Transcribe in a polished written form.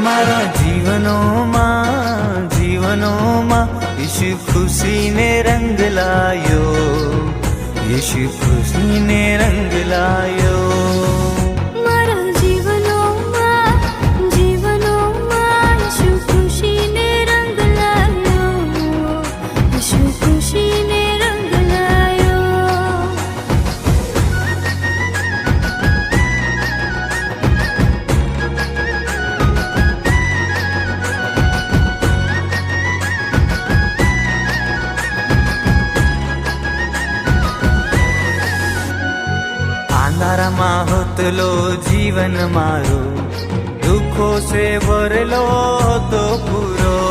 મારા જીવનોમાં ઈશુ ખુશીને રંગ લાયો, ઈશુ ખુશીને રંગ લાયો। અંધારામાં હોતલો જીવન મારો, દુઃખો સે ભરેલો હતો પૂરો।